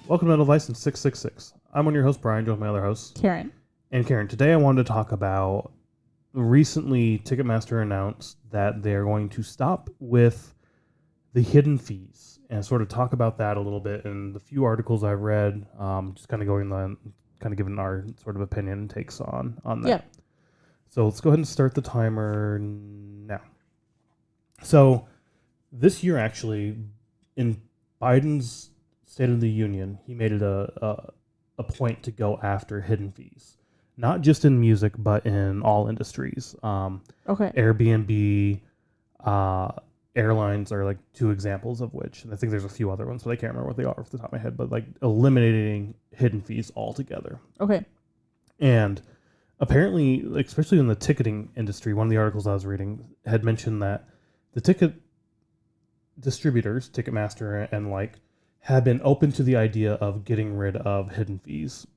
Welcome to MetalVice in 666. I'm one of your hosts, Brian, joined by my other host, Karen. And Karen, today I wanted to talk about recently Ticketmaster announced that they're going to stop with the hidden fees and sort of talk about that a little bit in the few articles I've read, just kind of giving our sort of opinion and takes on that. Yeah. So let's go ahead and start the timer now. So this year, actually, in Biden's State of the Union, he made it a point to go after hidden fees, not just in music, but in all industries. Okay. Airbnb, airlines are like two examples of which, and I think there's a few other ones, but I can't remember what they are off the top of my head, but like eliminating hidden fees altogether. Okay. And apparently, especially in the ticketing industry, one of the articles I was reading had mentioned that the ticket distributors, Ticketmaster and had been open to the idea of getting rid of hidden fees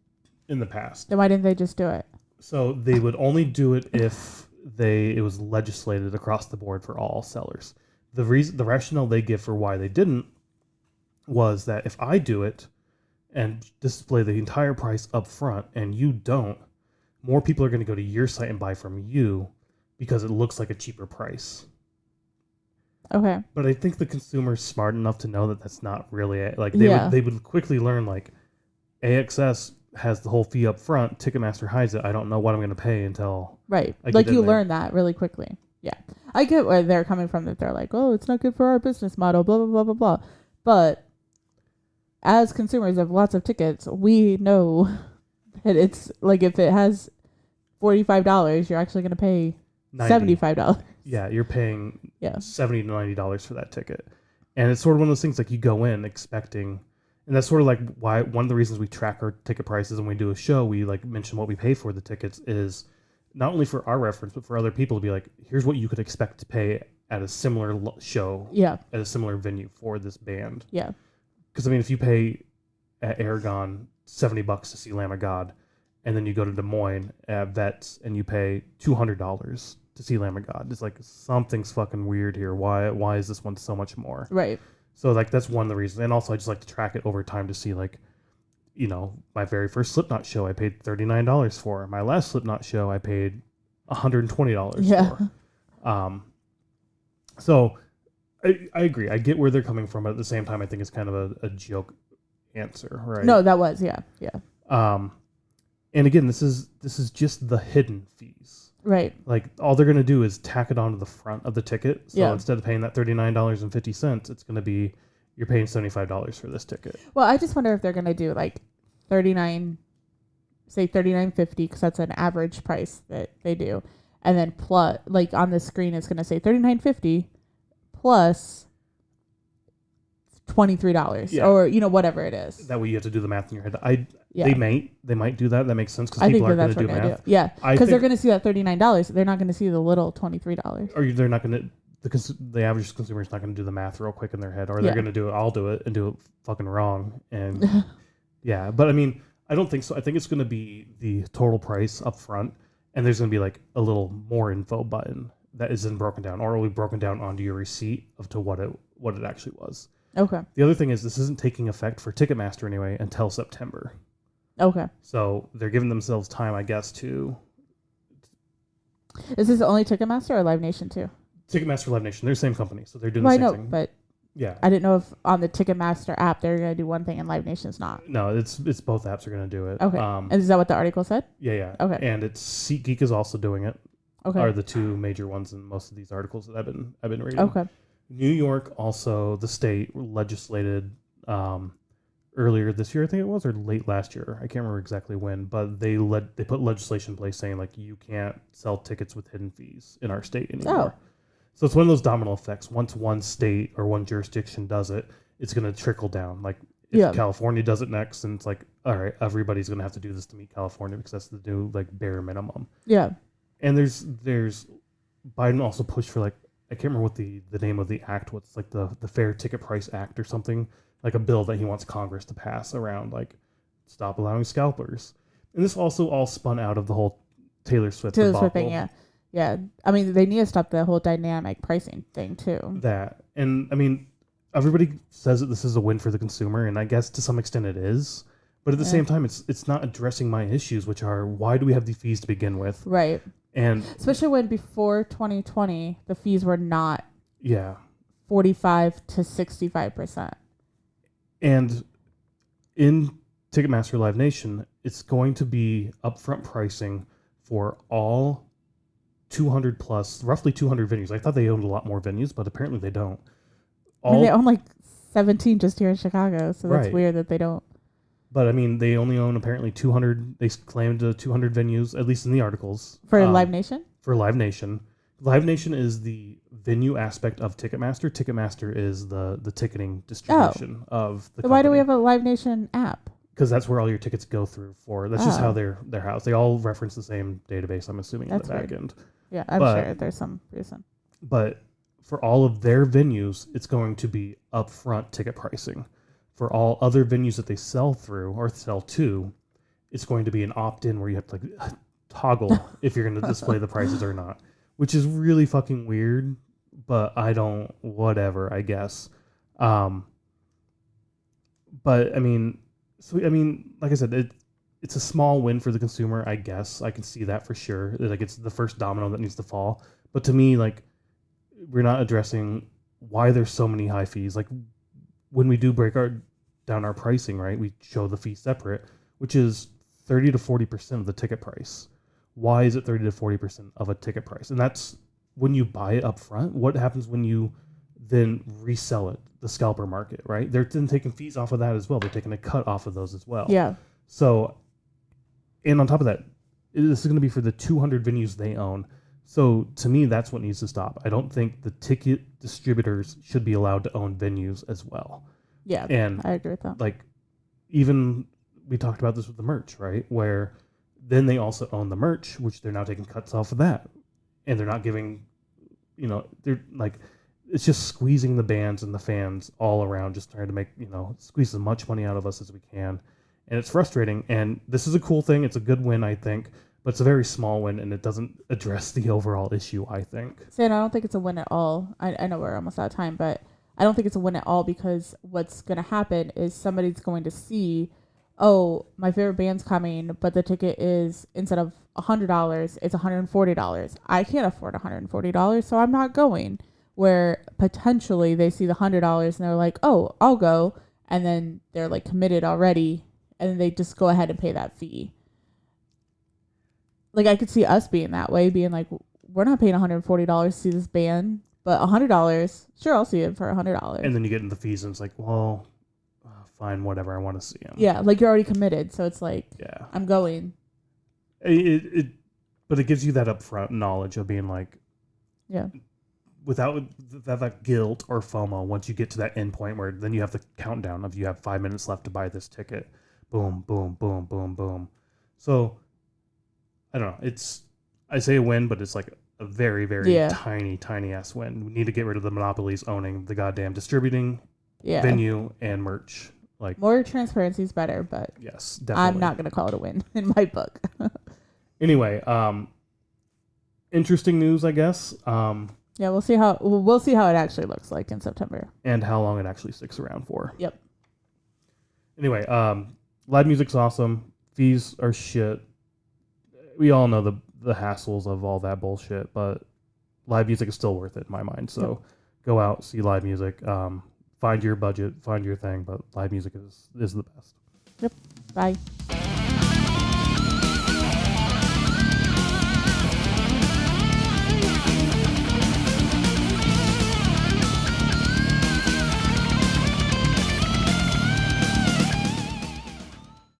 in the past. Then why didn't they just do it? So they would only do it if it was legislated across the board for all sellers. The rationale they give for why they didn't was that if I do it and display the entire price up front and you don't, more people are going to go to your site and buy from you because it looks like a cheaper price. Okay. But I think the consumer's smart enough to know that that's not really it. They would quickly learn AXS has the whole fee up front, Ticketmaster hides it. I don't know what I'm going to pay until right. You learn that really quickly. Yeah. I get where they're coming from, that they're like, oh, it's not good for our business model, blah, blah, blah, blah, blah. But as consumers of lots of tickets, we know that it's like if it has $45, you're actually going to pay $75. Yeah, you're paying $70 to $90 for that ticket. And it's sort of one of those things you go in expecting, and that's sort of why one of the reasons we track our ticket prices and we do a show, we mention what we pay for the tickets is not only for our reference, but for other people to be like, here's what you could expect to pay at a similar show, at a similar venue for this band. Yeah. Because, if you pay at Aragon $70 to see Lamb of God, and then you go to Des Moines at Vets and you pay $200 to see Lamb of God, it's something's fucking weird here. Why is this one so much more? Right. So that's one of the reasons. And also I just like to track it over time to see my very first Slipknot show I paid $39 for. My last Slipknot show I paid $120 for. So I agree. I get where they're coming from, but at the same time I think it's kind of a joke answer, right? No, that was, yeah. And again, this is just the hidden fees. Right. All they're going to do is tack it onto the front of the ticket. So instead of paying that $39.50, it's going to be you're paying $75 for this ticket. Well, I just wonder if they're going to do $39.50, because that's an average price that they do. And then plus, on the screen, it's going to say $39.50 plus $23 or whatever it is. That way you have to do the math in your head. They might do that. That makes sense because people aren't going to do math. Yeah, because they're going to see that $39. They're not going to see the little $23. Or they're not going to. The average consumer is not going to do the math real quick in their head, or they're going to do it. I'll do it and do it fucking wrong. And but I don't think so. I think it's going to be the total price up front, and there's going to be a little more info button that isn't broken down, or will be broken down onto your receipt to what it actually was. Okay. The other thing is this isn't taking effect for Ticketmaster anyway until September. Okay. So they're giving themselves time, I guess, to... Is this only Ticketmaster or Live Nation too? Ticketmaster, Live Nation, they're the same company, so they're doing the same thing. But yeah, I didn't know if on the Ticketmaster app they're going to do one thing and Live Nation's not. No, it's both apps are going to do it. Okay. And is that what the article said? Yeah. Okay. And SeatGeek is also doing it. Okay. Are the two major ones in most of these articles that I've been reading. Okay. New York also, the state legislated earlier this year, I think it was, or late last year. I can't remember exactly when, but they put legislation in place saying you can't sell tickets with hidden fees in our state anymore. Oh. So it's one of those domino effects. Once one state or one jurisdiction does it, it's going to trickle down. If California does it next, and it's all right, everybody's going to have to do this to meet California because that's the new bare minimum. Yeah. And there's Biden also pushed for I can't remember what the name of the act was. It's the Fair Ticket Price Act or something, a bill that he wants Congress to pass around stop allowing scalpers. And this also all spun out of the whole Tayler Swift thing, yeah. Yeah. They need to stop the whole dynamic pricing thing too. That. And everybody says that this is a win for the consumer, and I guess to some extent it is. But at the same time, it's not addressing my issues, which are why do we have these fees to begin with? Right. And especially when before 2020, the fees were not 45 to 65%. And in Ticketmaster Live Nation, it's going to be upfront pricing for all 200 plus, roughly 200 venues. I thought they owned a lot more venues, but apparently they don't. They own like 17 just here in Chicago, so that's Right. weird that they don't. But I mean, they only own apparently 200. They claimed 200 venues, at least in the articles. For Live Nation? For Live Nation. Live Nation is the venue aspect of Ticketmaster. Ticketmaster is the ticketing distribution of the company. Why do we have a Live Nation app? Because that's where all your tickets go through for. That's just how they're housed. They all reference the same database, I'm assuming, in the back end. Yeah, I'm sure there's some reason. But for all of their venues, it's going to be upfront ticket pricing. For all other venues that they sell through or sell to, it's going to be an opt-in where you have to like toggle if you're going to display the prices or not, which is really fucking weird. But whatever, I guess. But I mean, like I said, it's a small win for the consumer, I guess. I can see that for sure. Like it's the first domino that needs to fall. But to me, like we're not addressing why there's so many high fees. Like when we do break down our pricing, right, we show the fee separate, which is 30 to 40% of the ticket price. Why is it 30 to 40% of a ticket price? And that's when you buy it up front. What happens when you then resell it, the scalper market, right? They're then taking fees off of that as well. They're taking a cut off of those as well. Yeah. So, and on top of that, this is going to be for the 200 venues they own. So to me, that's what needs to stop. I don't think the ticket distributors should be allowed to own venues as well. Yeah, and I agree with that. Like, even we talked about this with the merch, right? Where then they also own the merch, which they're now taking cuts off of that. And they're not giving, they're like, it's just squeezing the bands and the fans all around, just trying to make, squeeze as much money out of us as we can. And it's frustrating. And this is a cool thing. It's a good win, I think. But it's a very small win, and it doesn't address the overall issue, I think. See, and I don't think it's a win at all. I know we're almost out of time, but I don't think it's a win at all because what's going to happen is somebody's going to see, oh, my favorite band's coming, but the ticket is, instead of $100, it's $140. I can't afford $140, so I'm not going. Where potentially they see the $100 and they're like, oh, I'll go. And then they're like committed already, and then they just go ahead and pay that fee. Like, I could see us being that way, being like, we're not paying $140 to see this band, but $100, sure, I'll see it for $100. And then you get into the fees, and it's like, well, fine, whatever, I want to see them. Yeah, like you're already committed, so it's like, yeah, I'm going. But it gives you that upfront knowledge of being like, yeah, without that guilt or FOMO. Once you get to that end point where then you have the countdown of you have 5 minutes left to buy this ticket, boom, boom, boom, boom, boom. So I don't know. I say a win, but it's like a very, very tiny ass win. We need to get rid of the monopolies owning the goddamn distributing venue and merch. Like, more transparency is better, but yes, definitely. I'm not going to call it a win in my book. Anyway, interesting news, I guess. Yeah, we'll see how it actually looks like in September, and how long it actually sticks around for. Yep. Anyway, live music's awesome. Fees are shit. We all know the hassles of all that bullshit, but live music is still worth it in my mind. So go out, see live music. Find your budget, find your thing, but live music is the best. Yep. Bye.